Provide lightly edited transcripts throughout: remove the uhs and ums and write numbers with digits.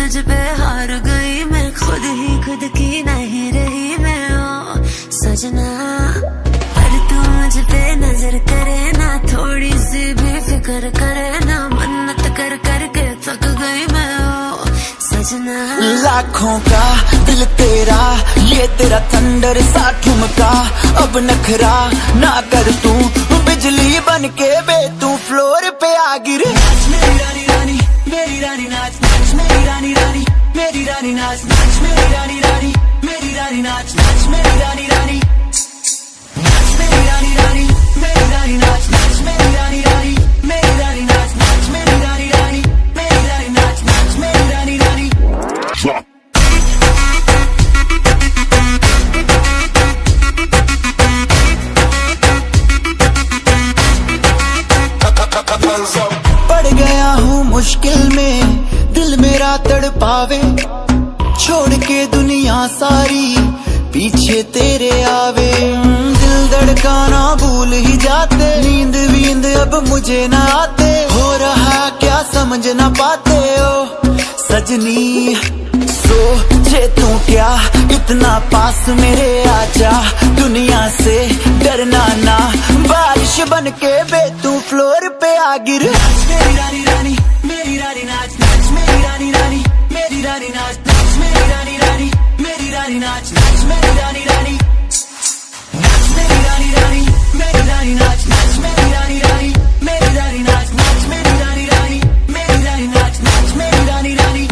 तुझ पे हार गई मैं, खुद ही खुद की नहीं रही मैं ओ सजना। पर तू मुझ पे नजर करे ना, थोड़ी सी भी फिक्र करे ना, मन्नत कर करके थक गई मैं ओ सजना। लाखों का दिल तेरा, ये तेरा थंडर सा ठुमका, अब नखरा ना कर तू, बिजली बन के बे तू फ्लोर पे आ गिर। नाच मेरी रानी रानी, मेरी रानी नाच, नाच मेरी रानी रानी, मेरी रानी नाच, नाच मेरी रानी रानी, मेरी रानी नाच, नाच मेरी रानी रानी, नाच मेरी रानी रानी, मेरी रानी नाच, नाच मेरी रानी रानी, मेरी रानी नाच, नाच मेरी रानी रानी, मेरी रानी नाच, नाच मेरी रानी रानी। पड़ गया हूँ मुश्किल में, दिल मेरा तड़पावे, छोड़ के दुनिया सारी पीछे तेरे आवे। दिल धड़काना भूल ही जाते, नींद वींद अब मुझे ना आते, हो रहा क्या समझ ना पाते ओ सजनी। सोचे तू क्या इतना पास मेरे आजा, दुनिया से डरना ना, बारिश बन के बे तू फ्लोर पे आ गिर। नाच मेरी रानी रानी, मेरी रानी नाच, नाच मेरी रानी रानी, मेरी रानी नाच, नाच मेरी रानी रानी, मेरी रानी नाच, नाच मेरी रानी रानी, नाच मेरी रानी रानी, मेरी रानी नाच, नाच मेरी रानी रानी, मेरी रानी नाच, नाच मेरी रानी रानी, मेरी रानी नाच, नाच मेरी रानी रानी।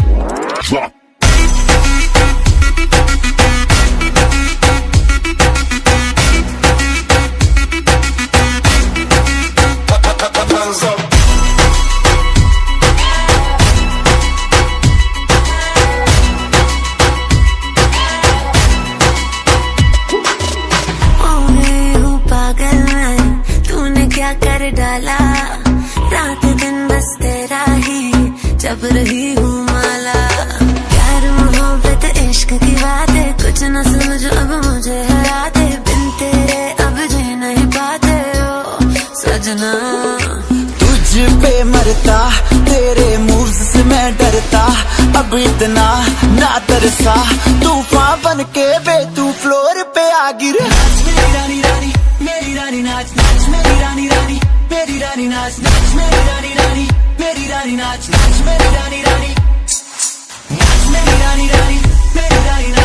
क्या कर डाला, रात दिन बस तेरा ही जब रही हूँ माला। प्यार मोहब्बत इश्क की बातें कुछ न समझ अब मुझे हराते, बिन तेरे अब जी नहीं पाते ओ सजना। तुझ पे मरता, तेरे मूव्स से मैं डरता, अब इतना ना तरसा, तूफान बन के बे तू फ्लोर पे आ गिर। नाच मेरी रानी रानी, मेरी रानी नाच, नाच मेरी रानी रानी, मेरी रानी नाच, नाच मेरी रानी रानी, मेरी रानी नाच, नाच मेरी रानी रानी, नाच मेरी रानी रानी, मेरी रानी।